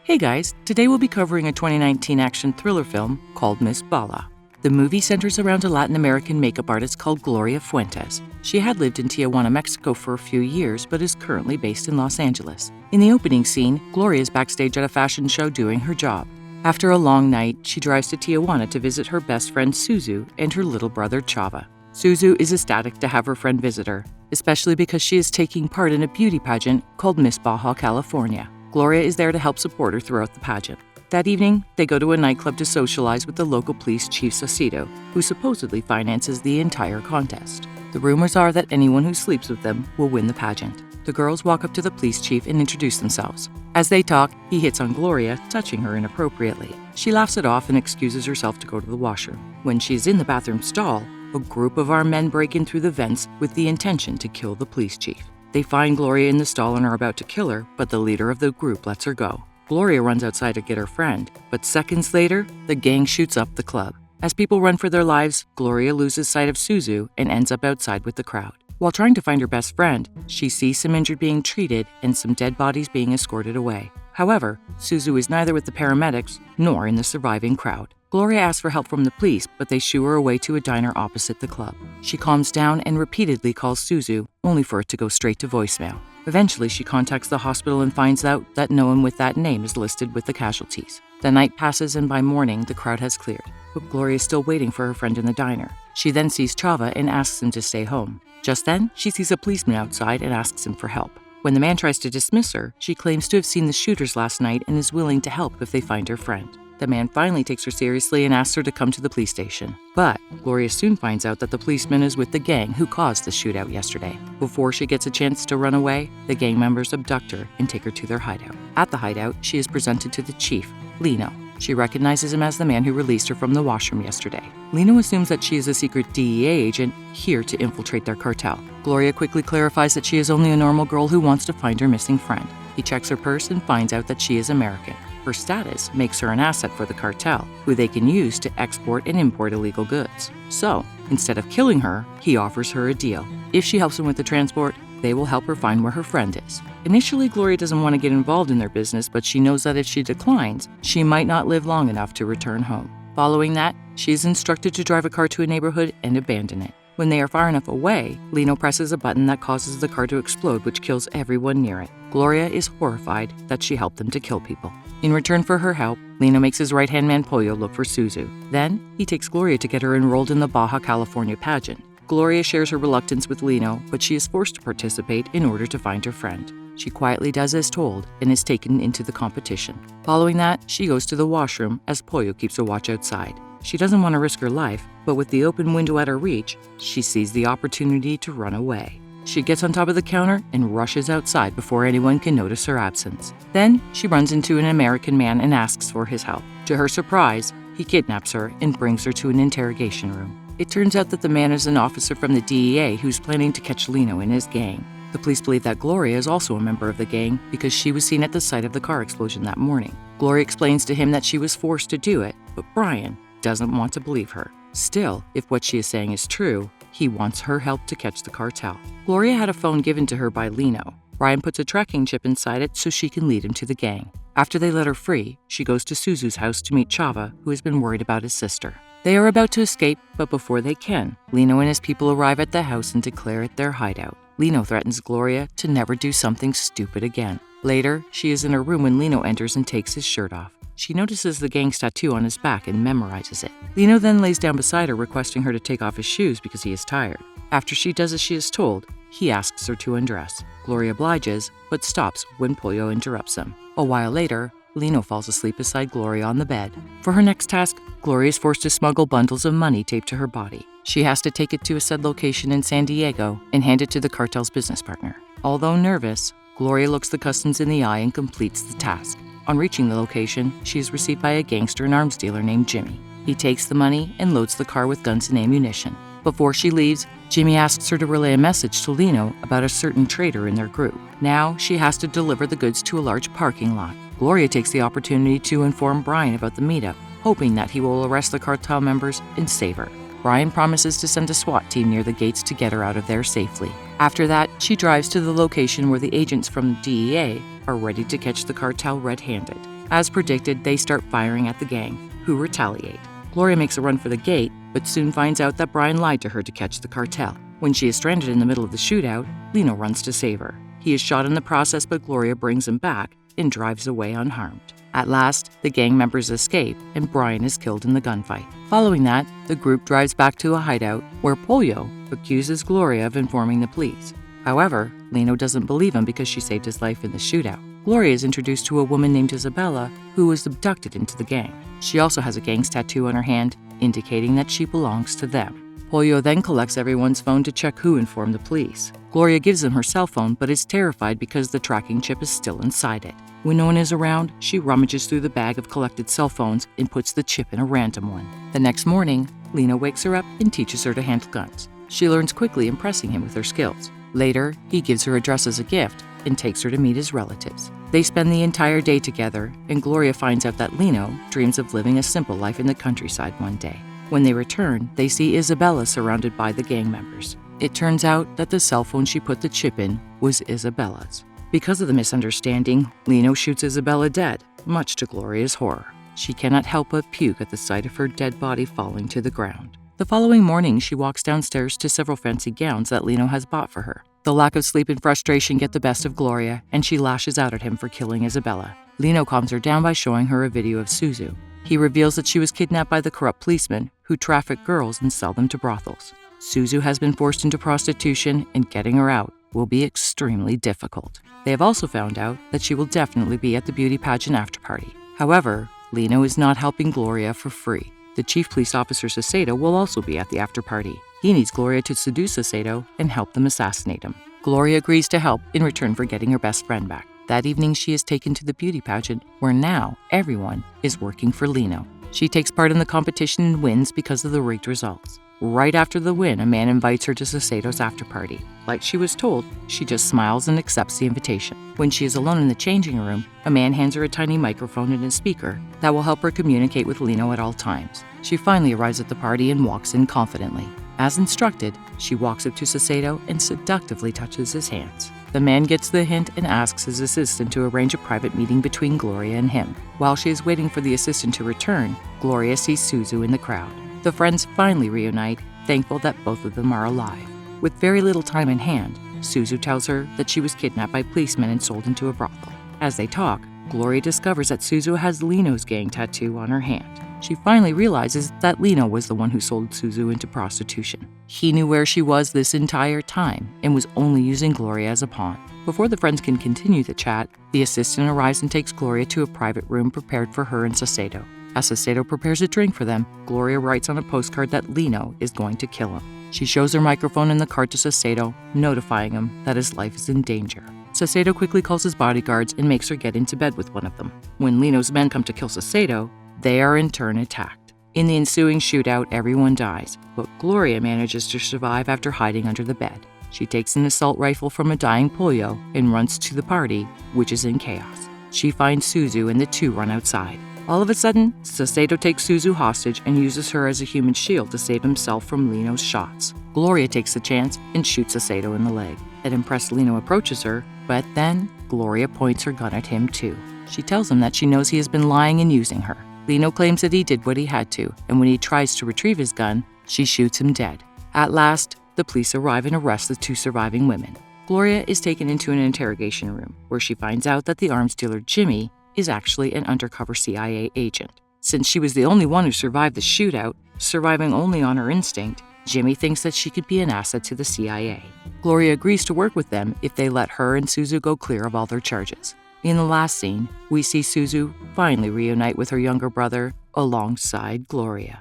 Hey guys, today we'll be covering a 2019 action thriller film called Miss Bala. The movie centers around a Latin American makeup artist called Gloria Fuentes. She had lived in Tijuana, Mexico for a few years, but is currently based in Los Angeles. In the opening scene, Gloria is backstage at a fashion show doing her job. After a long night, she drives to Tijuana to visit her best friend Suzu and her little brother Chava. Suzu is ecstatic to have her friend visit her, especially because she is taking part in a beauty pageant called Miss Baja California. Gloria is there to help support her throughout the pageant. That evening, they go to a nightclub to socialize with the local police chief Saucedo, who supposedly finances the entire contest. The rumors are that anyone who sleeps with them will win the pageant. The girls walk up to the police chief and introduce themselves. As they talk, he hits on Gloria, touching her inappropriately. She laughs it off and excuses herself to go to the washroom. When she is in the bathroom stall, a group of armed men break in through the vents with the intention to kill the police chief. They find Gloria in the stall and are about to kill her, but the leader of the group lets her go. Gloria runs outside to get her friend, but seconds later, the gang shoots up the club. As people run for their lives, Gloria loses sight of Suzu and ends up outside with the crowd. While trying to find her best friend, she sees some injured being treated and some dead bodies being escorted away. However, Suzu is neither with the paramedics nor in the surviving crowd. Gloria asks for help from the police, but they shoo her away to a diner opposite the club. She calms down and repeatedly calls Suzu, only for it to go straight to voicemail. Eventually, she contacts the hospital and finds out that no one with that name is listed with the casualties. The night passes and by morning, the crowd has cleared, but Gloria is still waiting for her friend in the diner. She then sees Chava and asks him to stay home. Just then, she sees a policeman outside and asks him for help. When the man tries to dismiss her, she claims to have seen the shooters last night and is willing to help if they find her friend. The man finally takes her seriously and asks her to come to the police station. But Gloria soon finds out that the policeman is with the gang who caused the shootout yesterday. Before she gets a chance to run away, the gang members abduct her and take her to their hideout. At the hideout, she is presented to the chief, Lino. She recognizes him as the man who released her from the washroom yesterday. Lino assumes that she is a secret DEA agent here to infiltrate their cartel. Gloria quickly clarifies that she is only a normal girl who wants to find her missing friend. He checks her purse and finds out that she is American. Her status makes her an asset for the cartel, who they can use to export and import illegal goods. So, instead of killing her, he offers her a deal. If she helps him with the transport, they will help her find where her friend is. Initially, Gloria doesn't want to get involved in their business, but she knows that if she declines, she might not live long enough to return home. Following that, she is instructed to drive a car to a neighborhood and abandon it. When they are far enough away, Lino presses a button that causes the car to explode, which kills everyone near it. Gloria is horrified that she helped them to kill people. In return for her help, Lino makes his right-hand man Pollo look for Suzu. Then, he takes Gloria to get her enrolled in the Baja California pageant. Gloria shares her reluctance with Lino, but she is forced to participate in order to find her friend. She quietly does as told and is taken into the competition. Following that, she goes to the washroom as Pollo keeps a watch outside. She doesn't want to risk her life, but with the open window at her reach, she sees the opportunity to run away. She gets on top of the counter and rushes outside before anyone can notice her absence. Then, she runs into an American man and asks for his help. To her surprise, he kidnaps her and brings her to an interrogation room. It turns out that the man is an officer from the DEA who's planning to catch Lino and his gang. The police believe that Gloria is also a member of the gang because she was seen at the site of the car explosion that morning. Gloria explains to him that she was forced to do it, but Brian doesn't want to believe her. Still, if what she is saying is true, he wants her help to catch the cartel. Gloria had a phone given to her by Lino. Brian puts a tracking chip inside it so she can lead him to the gang. After they let her free, she goes to Suzu's house to meet Chava, who has been worried about his sister. They are about to escape, but before they can, Lino and his people arrive at the house and declare it their hideout. Lino threatens Gloria to never do something stupid again. Later, she is in her room when Lino enters and takes his shirt off. She notices the gang's tattoo on his back and memorizes it. Lino then lays down beside her, requesting her to take off his shoes because he is tired. After she does as she is told, he asks her to undress. Gloria obliges, but stops when Pollo interrupts him. A while later, Lino falls asleep beside Gloria on the bed. For her next task, Gloria is forced to smuggle bundles of money taped to her body. She has to take it to a said location in San Diego and hand it to the cartel's business partner. Although nervous, Gloria looks the customs in the eye and completes the task. On reaching the location, she is received by a gangster and arms dealer named Jimmy. He takes the money and loads the car with guns and ammunition. Before she leaves, Jimmy asks her to relay a message to Lino about a certain trader in their group. Now, she has to deliver the goods to a large parking lot. Gloria takes the opportunity to inform Brian about the meetup, hoping that he will arrest the cartel members and save her. Brian promises to send a SWAT team near the gates to get her out of there safely. After that, she drives to the location where the agents from the DEA are ready to catch the cartel red-handed. As predicted, they start firing at the gang, who retaliate. Gloria makes a run for the gate, but soon finds out that Brian lied to her to catch the cartel. When she is stranded in the middle of the shootout, Lino runs to save her. He is shot in the process, but Gloria brings him back and drives away unharmed. At last, the gang members escape, and Brian is killed in the gunfight. Following that, the group drives back to a hideout where Pollo accuses Gloria of informing the police. However, Lino doesn't believe him because she saved his life in the shootout. Gloria is introduced to a woman named Isabella, who was abducted into the gang. She also has a gang's tattoo on her hand, indicating that she belongs to them. Pollo then collects everyone's phone to check who informed the police. Gloria gives him her cell phone, but is terrified because the tracking chip is still inside it. When no one is around, she rummages through the bag of collected cell phones and puts the chip in a random one. The next morning, Lino wakes her up and teaches her to handle guns. She learns quickly, impressing him with her skills. Later, he gives her a dress as a gift and takes her to meet his relatives. They spend the entire day together, and Gloria finds out that Lino dreams of living a simple life in the countryside one day. When they return, they see Isabella surrounded by the gang members. It turns out that the cell phone she put the chip in was Isabella's. Because of the misunderstanding, Lino shoots Isabella dead, much to Gloria's horror. She cannot help but puke at the sight of her dead body falling to the ground. The following morning, she walks downstairs to several fancy gowns that Lino has bought for her. The lack of sleep and frustration get the best of Gloria, and she lashes out at him for killing Isabella. Lino calms her down by showing her a video of Suzu. He reveals that she was kidnapped by the corrupt policemen who traffic girls and sell them to brothels. Suzu has been forced into prostitution, and getting her out will be extremely difficult. They have also found out that she will definitely be at the beauty pageant after party. However, Lino is not helping Gloria for free. The chief police officer Sacedo will also be at the after party. He needs Gloria to seduce Sacedo and help them assassinate him. Gloria agrees to help in return for getting her best friend back. That evening, she is taken to the beauty pageant, where now everyone is working for Lino. She takes part in the competition and wins because of the rigged results. Right after the win, a man invites her to Sacedo's after party. Like she was told, she just smiles and accepts the invitation. When she is alone in the changing room, a man hands her a tiny microphone and a speaker that will help her communicate with Lino at all times. She finally arrives at the party and walks in confidently. As instructed, she walks up to Sacedo and seductively touches his hands. The man gets the hint and asks his assistant to arrange a private meeting between Gloria and him. While she is waiting for the assistant to return, Gloria sees Suzu in the crowd. The friends finally reunite, thankful that both of them are alive. With very little time in hand, Suzu tells her that she was kidnapped by policemen and sold into a brothel. As they talk, Gloria discovers that Suzu has Lino's gang tattoo on her hand. She finally realizes that Lino was the one who sold Suzu into prostitution. He knew where she was this entire time and was only using Gloria as a pawn. Before the friends can continue the chat, the assistant arrives and takes Gloria to a private room prepared for her and Sacedo. As Sacedo prepares a drink for them, Gloria writes on a postcard that Lino is going to kill him. She shows her microphone in the card to Sacedo, notifying him that his life is in danger. Sacedo quickly calls his bodyguards and makes her get into bed with one of them. When Lino's men come to kill Sacedo, they are in turn attacked. In the ensuing shootout, everyone dies, but Gloria manages to survive after hiding under the bed. She takes an assault rifle from a dying Pollo and runs to the party, which is in chaos. She finds Suzu and the two run outside. All of a sudden, Sacedo takes Suzu hostage and uses her as a human shield to save himself from Lino's shots. Gloria takes the chance and shoots Sacedo in the leg. An impressed Lino approaches her, but then Gloria points her gun at him too. She tells him that she knows he has been lying and using her. Lino claims that he did what he had to, and when he tries to retrieve his gun, she shoots him dead. At last, the police arrive and arrest the two surviving women. Gloria is taken into an interrogation room, where she finds out that the arms dealer Jimmy is actually an undercover CIA agent. Since she was the only one who survived the shootout, surviving only on her instinct, Jimmy thinks that she could be an asset to the CIA. Gloria agrees to work with them if they let her and Suzu go clear of all their charges. In the last scene, we see Suzu finally reunite with her younger brother alongside Gloria.